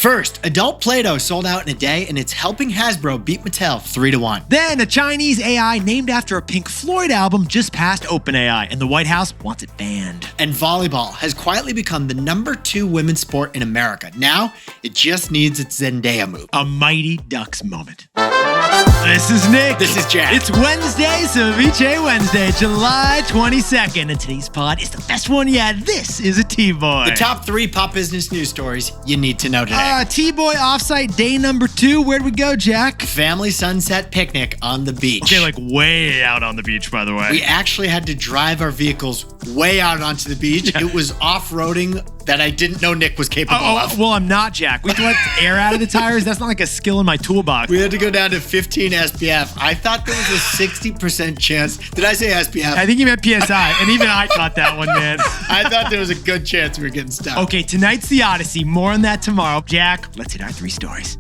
First, adult Play-Doh sold out in a day, and it's helping Hasbro beat Mattel 3-1. Then, a Chinese AI named after a Pink Floyd album just passed OpenAI, and the White House wants it banned. And volleyball has quietly become the #2 women's sport in America. Now, it just needs its Zendaya move. A Mighty Ducks moment. This is Nick. This is Jack. It's Wednesday, Ceviche Wednesday, July 22nd, and today's pod is the best one yet. This is a T-Boy. The top 3 pop business news stories you need to know today. T-Boy offsite day number 2. Where'd we go, Jack? Family sunset picnic on the beach. Okay, like way out on the beach, by the way. We actually had to drive our vehicles way out onto the beach. It was off-roading that I didn't know Nick was capable of. Well, I'm not, Jack. We have to let air out of the tires. That's not like a skill in my toolbox. We had to go down to 15 SPF. I thought there was a 60% chance. Did I say SPF? I think you meant PSI, and even I caught that one, man. I thought there was a good chance we were getting stuck. Okay, tonight's the Odyssey. More on that tomorrow. Jack, let's hit our 3 stories.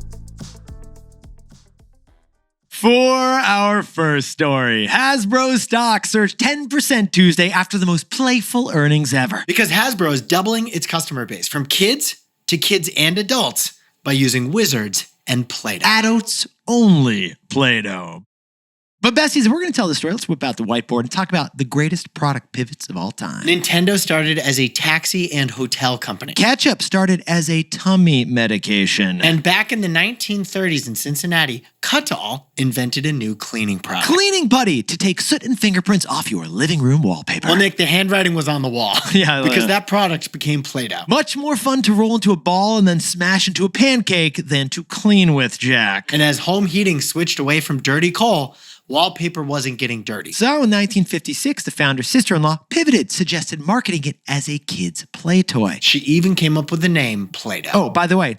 For our first story, Hasbro stock surged 10% Tuesday after the most playful earnings ever. Because Hasbro is doubling its customer base from kids to kids and adults by using wizards and Play-Doh. Adults only Play-Doh. But besties, we're going to tell the story. Let's whip out the whiteboard and talk about the greatest product pivots of all time. Nintendo started as a taxi and hotel company. Ketchup started as a tummy medication. And back in the 1930s in Cincinnati, Cutall invented a new cleaning product. Cleaning Putty to take soot and fingerprints off your living room wallpaper. Well, Nick, the handwriting was on the wall. Yeah, because that product became Play-Doh. Much more fun to roll into a ball and then smash into a pancake than to clean with, Jack. And as home heating switched away from dirty coal, wallpaper wasn't getting dirty. So in 1956, the founder's sister-in-law pivoted, suggested marketing it as a kid's play toy. She even came up with the name Play-Doh. Oh, by the way,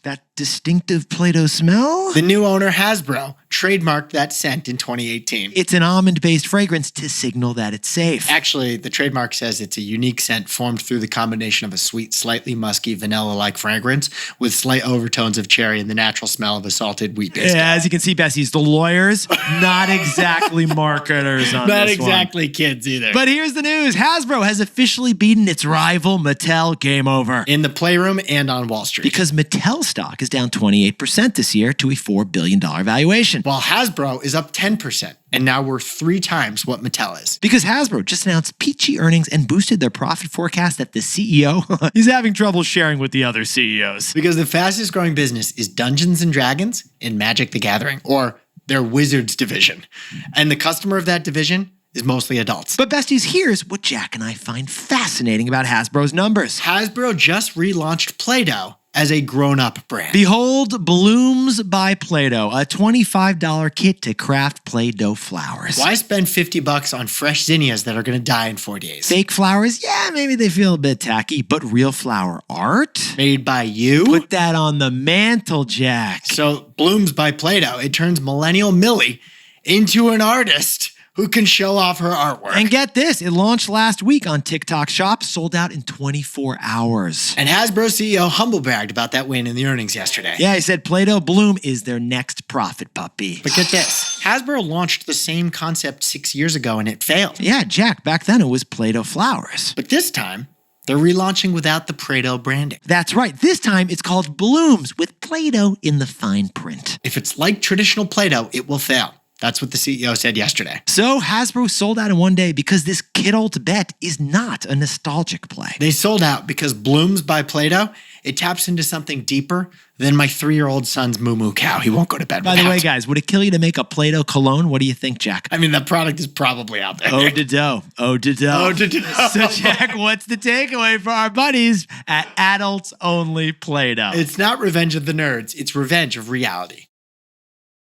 that distinctive Play-Doh smell? The new owner, Hasbro, trademarked that scent in 2018. It's an almond-based fragrance to signal that it's safe. Actually, the trademark says it's a unique scent formed through the combination of a sweet, slightly musky, vanilla-like fragrance with slight overtones of cherry and the natural smell of a salted wheat biscuit. Yeah, as you can see, Bessies, the lawyers, not exactly marketers on Not this one. Not exactly kids either. But here's the news. Hasbro has officially beaten its rival, Mattel. Game over. In the Playroom and on Wall Street. Because Mattel stock is down 28% this year to a $4 billion valuation. While Hasbro is up 10% and now worth 3 times what Mattel is. Because Hasbro just announced peachy earnings and boosted their profit forecast that the CEO is having trouble sharing with the other CEOs. Because the fastest growing business is Dungeons & Dragons and Magic the Gathering, or their Wizards division. And the customer of that division is mostly adults. But besties, here's what Jack and I find fascinating about Hasbro's numbers. Hasbro just relaunched Play-Doh as a grown-up brand. Behold Blooms by Play-Doh, a $25 kit to craft Play-Doh flowers. Why spend $50 on fresh zinnias that are going to die in 4 days? Fake flowers? Yeah, maybe they feel a bit tacky, but real flower art? Made by you? Put that on the mantle, Jack. So, Blooms by Play-Doh, it turns Millennial Millie into an artist who can show off her artwork. And get this, it launched last week on TikTok Shop, sold out in 24 hours. And Hasbro CEO humble bragged about that win in the earnings yesterday. Yeah, he said Play-Doh Bloom is their next profit puppy. But get this, Hasbro launched the same concept 6 years ago and it failed. Yeah, Jack, back then it was Play-Doh flowers. But this time, they're relaunching without the Play-Doh branding. That's right, this time it's called Blooms with Play-Doh in the fine print. If it's like traditional Play-Doh, it will fail. That's what the CEO said yesterday. So Hasbro sold out in one day because this kid-old bet is not a nostalgic play. They sold out because Blooms by Play-Doh, it taps into something deeper than my 3-year-old son's moo-moo cow. He won't go to bed By without. the way, guys, would it kill you to make a Play-Doh cologne? What do you think, Jack? I mean, that product is probably out there. Oh, da-dough. Oh, da-dough. Oh, da-dough. So, Jack, what's the takeaway for our buddies at Adults Only Play-Doh? It's not Revenge of the Nerds. It's Revenge of Reality.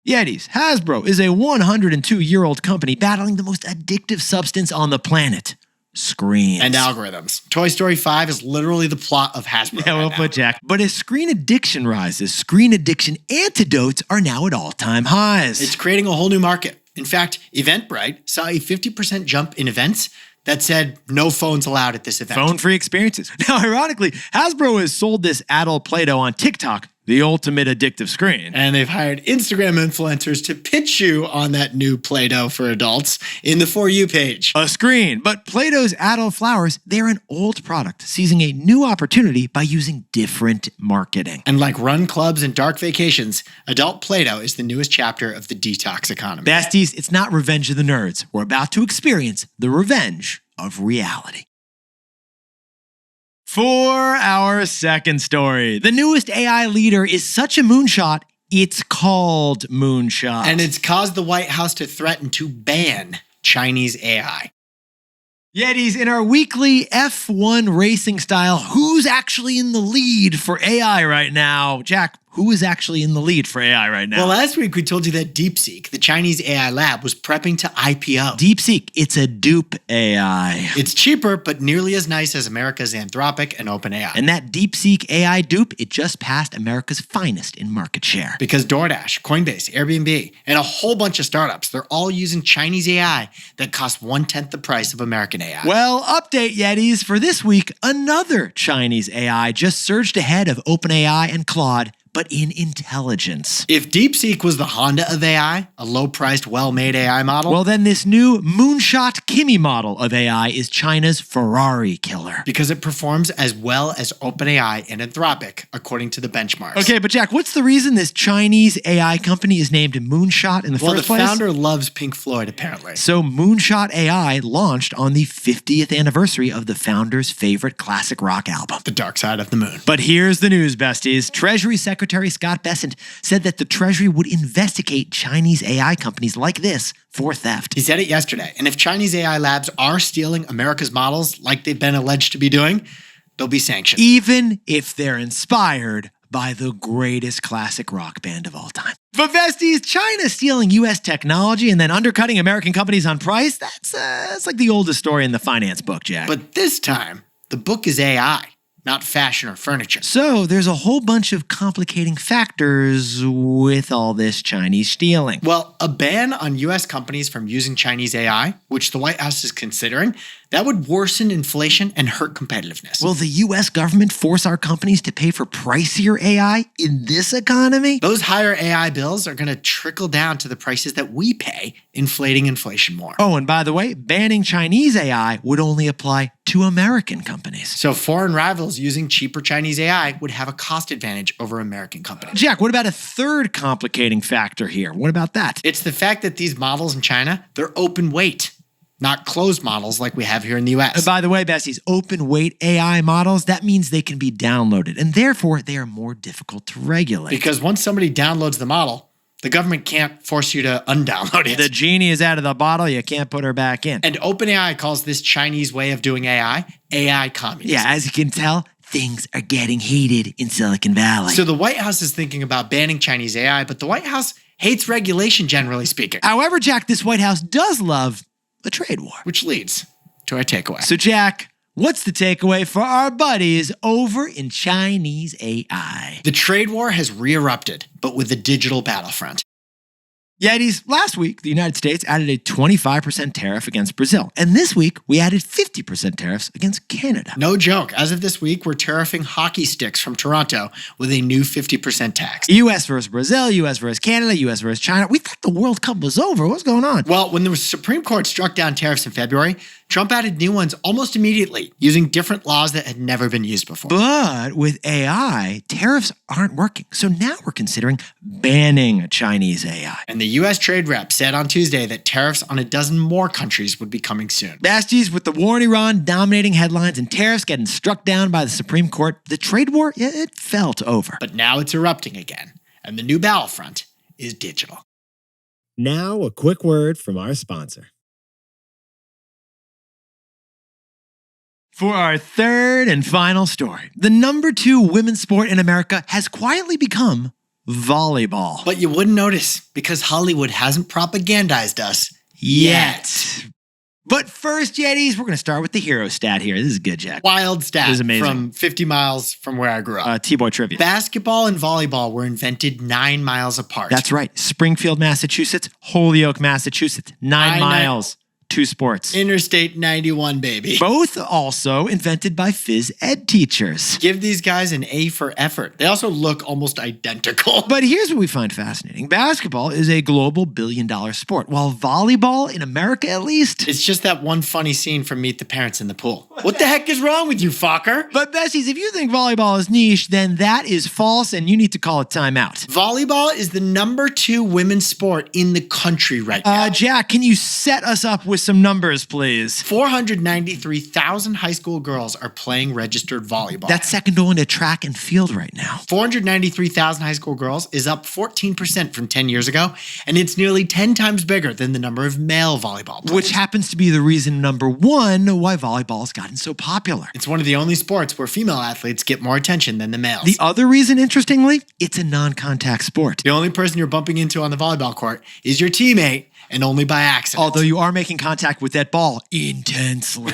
Yetis, Hasbro is a 102-year-old company battling the most addictive substance on the planet. Screens. And algorithms. Toy Story 5 is literally the plot of Hasbro. Yeah, well put, Jack. But as screen addiction rises, screen addiction antidotes are now at all-time highs. It's creating a whole new market. In fact, Eventbrite saw a 50% jump in events that said no phones allowed at this event. Phone-free experiences. Now, ironically, Hasbro has sold this adult Play-Doh on TikTok the ultimate addictive screen. And they've hired Instagram influencers to pitch you on that new Play-Doh for adults in the For You page. A screen. But Play-Doh's adult flowers, they're an old product, seizing a new opportunity by using different marketing. And like run clubs and dark vacations, adult Play-Doh is the newest chapter of the detox economy. Besties, it's not Revenge of the Nerds. We're about to experience the revenge of reality. For our second story, the newest AI leader is such a moonshot, it's called Moonshot. And it's caused the White House to threaten to ban Chinese AI. Yetis, in our weekly F1 racing style, who's actually in the lead for AI right now? Jack, who is actually in the lead for AI right now? Well, last week we told you that DeepSeek, the Chinese AI lab, was prepping to IPO. DeepSeek, it's a dupe AI. It's cheaper, but nearly as nice as America's Anthropic and OpenAI. And that DeepSeek AI dupe, it just passed America's finest in market share. Because DoorDash, Coinbase, Airbnb, and a whole bunch of startups, they're all using Chinese AI that costs 1/10 the price of American AI. Well, update Yetis, for this week, another Chinese AI just surged ahead of OpenAI and Claude, but in intelligence. If DeepSeek was the Honda of AI, a low-priced, well-made AI model, well, then this new Moonshot Kimi model of AI is China's Ferrari killer. Because it performs as well as OpenAI and Anthropic, according to the benchmarks. Okay, but Jack, what's the reason this Chinese AI company is named Moonshot in the first place? Well, the founder loves Pink Floyd, apparently. So Moonshot AI launched on the 50th anniversary of the founder's favorite classic rock album, The Dark Side of the Moon. But here's the news, besties. Treasury Secretary Scott Bessent said that the Treasury would investigate Chinese AI companies like this for theft. He said it yesterday. And if Chinese AI labs are stealing America's models like they've been alleged to be doing, they'll be sanctioned. Even if they're inspired by the greatest classic rock band of all time. But besties, China stealing U.S. technology and then undercutting American companies on price, that's like the oldest story in the finance book, Jack. But this time, the book is AI. Not fashion or furniture. So there's a whole bunch of complicating factors with all this Chinese stealing. Well, a ban on U.S. companies from using Chinese AI, which the White House is considering, that would worsen inflation and hurt competitiveness. Will the U.S. government force our companies to pay for pricier AI in this economy? Those higher AI bills are going to trickle down to the prices that we pay, inflating inflation more. Oh, and by the way, banning Chinese AI would only apply to American companies. So foreign rivals using cheaper Chinese AI would have a cost advantage over American companies. Jack, what about a third complicating factor here? What about that? It's the fact that these models in China, they're open weight, not closed models like we have here in the US. By the way, besties, open weight AI models, that means they can be downloaded, and therefore they are more difficult to regulate. Because once somebody downloads the model, the government can't force you to undownload it. The genie is out of the bottle. You can't put her back in. And OpenAI calls this Chinese way of doing AI communism. Yeah, as you can tell, things are getting heated in Silicon Valley. So the White House is thinking about banning Chinese AI, but the White House hates regulation, generally speaking. However, Jack, this White House does love a trade war. Which leads to our takeaway. So, Jack, what's the takeaway for our buddies over in Chinese AI? The trade war has re-erupted, but with a digital battlefront. Yetis, last week, the United States added a 25% tariff against Brazil. And this week, we added 50% tariffs against Canada. No joke. As of this week, we're tariffing hockey sticks from Toronto with a new 50% tax. U.S. versus Brazil, U.S. versus Canada, U.S. versus China. We thought the World Cup was over. What's going on? Well, when the Supreme Court struck down tariffs in February, Trump added new ones almost immediately, using different laws that had never been used before. But with AI, tariffs aren't working. So now we're considering banning Chinese AI. And the U.S. trade rep said on Tuesday that tariffs on a dozen more countries would be coming soon. Besties, with the war in Iran dominating headlines and tariffs getting struck down by the Supreme Court, the trade war, it felt over. But now it's erupting again, and the new battlefront is digital. Now, a quick word from our sponsor. For our third and final story, the number 2 women's sport in America has quietly become volleyball. But you wouldn't notice because Hollywood hasn't propagandized us yet. But first, Yetis, we're going to start with the hero stat here. This is good, Jack. Wild stat This is amazing. from 50 miles from where I grew up. T-Boy trivia. Basketball and volleyball were invented 9 miles apart. That's right. Springfield, Massachusetts, Holyoke, Massachusetts. 9 miles. two sports. Interstate 91, baby. Both also invented by phys ed teachers. Give these guys an A for effort. They also look almost identical. But here's what we find fascinating. Basketball is a global billion-dollar sport, while volleyball, in America at least, It's just that one funny scene from Meet the Parents in the pool. What the heck is wrong with you, fucker? But besties, if you think volleyball is niche, then that is false and you need to call it timeout. Volleyball is the #2 women's sport in the country right now. Jack, can you set us up with some numbers, please? 493,000 high school girls are playing registered volleyball. That's second only to track and field right now. 493,000 high school girls is up 14% from 10 years ago, and it's nearly 10 times bigger than the number of male volleyball players. Which happens to be the reason number one why volleyball has gotten so popular. It's one of the only sports where female athletes get more attention than the males. The other reason, interestingly, it's a non-contact sport. The only person you're bumping into on the volleyball court is your teammate, and only by accident. Although you are making contact with that ball intensely.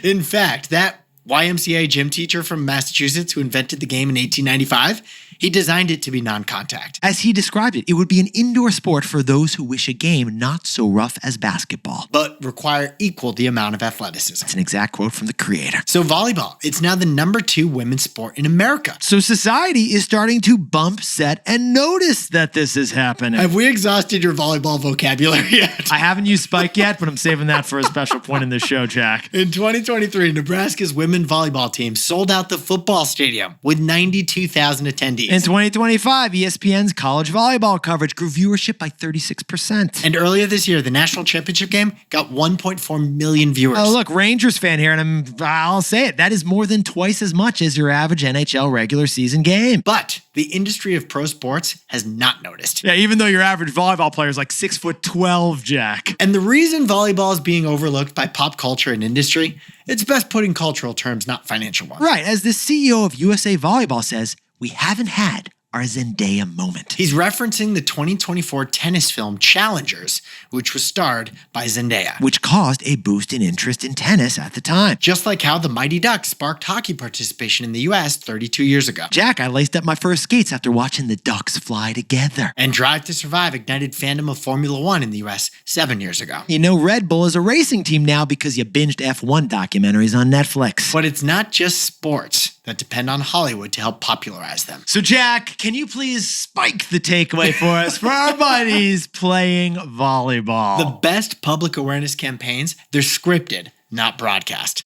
In fact, that YMCA gym teacher from Massachusetts who invented the game in 1895, he designed it to be non-contact. As he described it, it would be an indoor sport for those who wish a game not so rough as basketball. But require equal the amount of athleticism. That's an exact quote from the creator. So volleyball, it's now the #2 women's sport in America. So society is starting to bump, set, and notice that this is happening. Have we exhausted your volleyball vocabulary yet? I haven't used Spike yet, but I'm saving that for a special point in this show, Jack. In 2023, Nebraska's women volleyball team sold out the football stadium with 92,000 attendees. In 2025, ESPN's college volleyball coverage grew viewership by 36%. And earlier this year, the national championship game got 1.4 million viewers. Oh, look, Rangers fan here, and I'll say it. That is more than twice as much as your average NHL regular season game. But the industry of pro sports has not noticed. Yeah, even though your average volleyball player is like 6'12", Jack. And the reason volleyball is being overlooked by pop culture and industry, it's best put in cultural terms, not financial ones. Right, as the CEO of USA Volleyball says, we haven't had our Zendaya moment. He's referencing the 2024 tennis film Challengers, which was starred by Zendaya. Which caused a boost in interest in tennis at the time. Just like how the Mighty Ducks sparked hockey participation in the US 32 years ago. Jack, I laced up my first skates after watching the Ducks fly together. And Drive to Survive ignited fandom of Formula One in the US 7 years ago. You know, Red Bull is a racing team now because you binged F1 documentaries on Netflix. But it's not just sports that depend on Hollywood to help popularize them. So Jack, can you please spike the takeaway for us for our buddies playing volleyball? The best public awareness campaigns, they're scripted, not broadcast.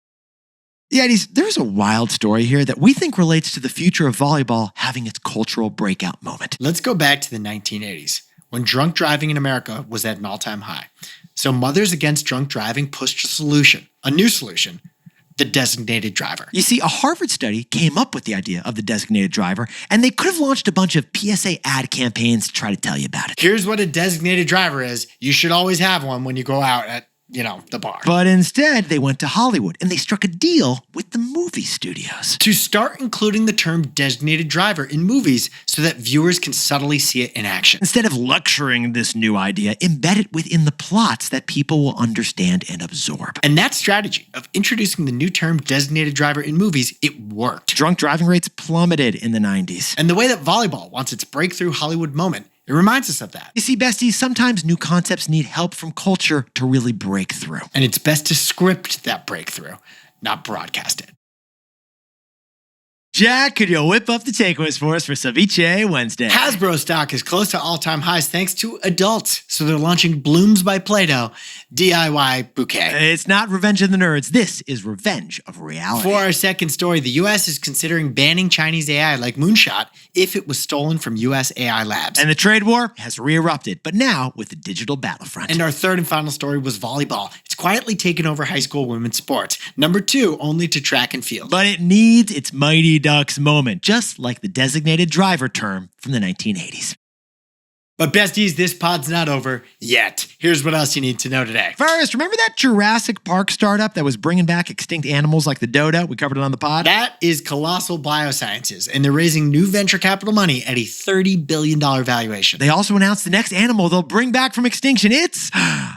Yeah, there's a wild story here that we think relates to the future of volleyball having its cultural breakout moment. Let's go back to the 1980s, when drunk driving in America was at an all-time high. So Mothers Against Drunk Driving pushed a new solution, the designated driver. You see, a Harvard study came up with the idea of the designated driver, and they could have launched a bunch of PSA ad campaigns to try to tell you about it. Here's what a designated driver is. You should always have one when you go out at, the bar. But instead, they went to Hollywood, and they struck a deal with the movie studios to start including the term designated driver in movies so that viewers can subtly see it in action. Instead of lecturing this new idea, embed it within the plots that people will understand and absorb. And that strategy of introducing the new term designated driver in movies, it worked. Drunk driving rates plummeted in the 90s. And the way that volleyball wants its breakthrough Hollywood moment, it reminds us of that. You see, besties, sometimes new concepts need help from culture to really break through. And it's best to script that breakthrough, not broadcast it. Jack, could you whip up the takeaways for us for Ceviche Wednesday? Hasbro stock is close to all-time highs thanks to adults. So they're launching Blooms by Play-Doh DIY bouquet. It's not Revenge of the Nerds. This is Revenge of Reality. For our second story, the U.S. is considering banning Chinese AI like Moonshot if it was stolen from U.S. AI labs. And the trade war has re-erupted, but now with the digital battlefront. And our third and final story was volleyball. It's quietly taken over high school women's sports. #2 only to track and field. But it needs its Mighty Ducks moment, just like the designated driver term from the 1980s. But besties, this pod's not over yet. Here's what else you need to know today. First, remember that Jurassic Park startup that was bringing back extinct animals like the dodo? We covered it on the pod. That is Colossal Biosciences, and they're raising new venture capital money at a $30 billion valuation. They also announced the next animal they'll bring back from extinction. It's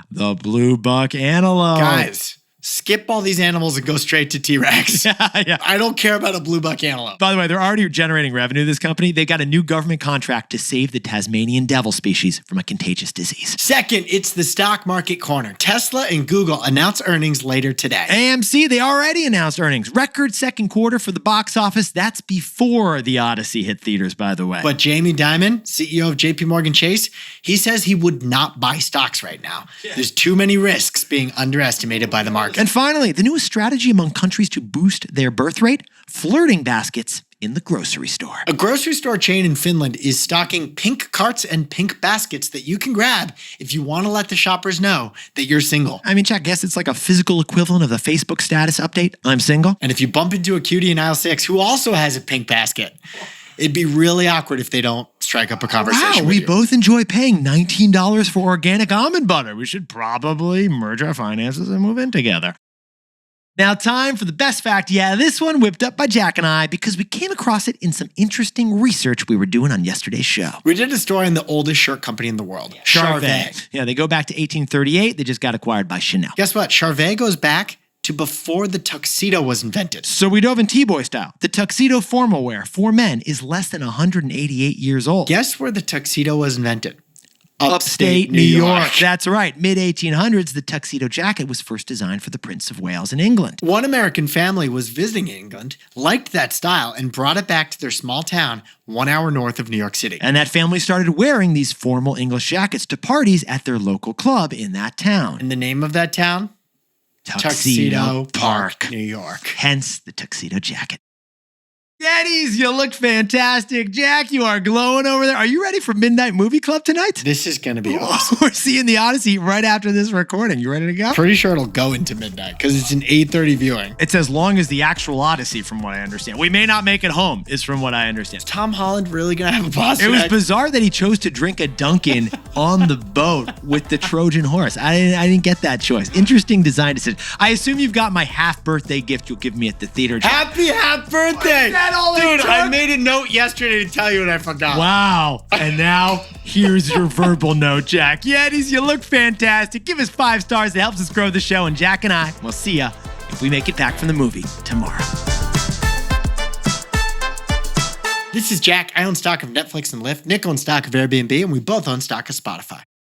the blue buck antelope. Guys, skip all these animals and go straight to T-Rex. Yeah. I don't care about a blue buck antelope. By the way, they're already generating revenue, this company. They got a new government contract to save the Tasmanian devil species from a contagious disease. Second, it's the stock market corner. Tesla and Google announce earnings later today. AMC, they already announced earnings. Record second quarter for the box office. That's before The Odyssey hit theaters, by the way. But Jamie Dimon, CEO of JP Morgan Chase, he says he would not buy stocks right now. There's too many risks being underestimated by the market. And finally, the newest strategy among countries to boost their birth rate, flirting baskets in the grocery store. A grocery store chain in Finland is stocking pink carts and pink baskets that you can grab if you want to let the shoppers know that you're single. I mean, Jack, guess it's like a physical equivalent of the Facebook status update. I'm single. And if you bump into a cutie in aisle 6 who also has a pink basket, it'd be really awkward if they don't strike up a conversation Wow, with we you. both enjoy paying $19 for organic almond butter. We should probably merge our finances and move in together. Now, time for the best fact. Yeah, this one whipped up by Jack and I because we came across it in some interesting research we were doing on yesterday's show. We did a story on the oldest shirt company in the world, Charvet. Yeah, they go back to 1838. They just got acquired by Chanel. Guess what? Charvet goes back to before the tuxedo was invented. So we dove in T-Boy style. The tuxedo formal wear for men is less than 188 years old. Guess where the tuxedo was invented? Upstate New York. That's right. Mid-1800s, the tuxedo jacket was first designed for the Prince of Wales in England. One American family was visiting England, liked that style, and brought it back to their small town 1 hour north of New York City. And that family started wearing these formal English jackets to parties at their local club in that town. And the name of that town? Tuxedo Park, New York. Hence the tuxedo jacket. Yetis, you look fantastic. Jack, you are glowing over there. Are you ready for Midnight Movie Club tonight? This is going to be awesome. We're seeing The Odyssey right after this recording. You ready to go? Pretty sure it'll go into midnight because it's an 8:30 viewing. It's as long as the actual Odyssey, from what I understand. We may not make it home, is from what I understand. Is Tom Holland really going to have a boss It was fight? bizarre that he chose to drink a Dunkin' on the boat with the Trojan horse. I didn't get that choice. Interesting design decision. I assume you've got my half-birthday gift you'll give me at the theater. Jack. Happy birthday! Is that all it Dude, took? I made a note yesterday to tell you and I forgot. Wow. And now, here's your verbal note, Jack. Yetis, you look fantastic. Give us 5 stars. It helps us grow the show. And Jack and I will see ya if we make it back from the movie tomorrow. This is Jack. I own stock of Netflix and Lyft. Nick owns stock of Airbnb, and we both own stock of Spotify.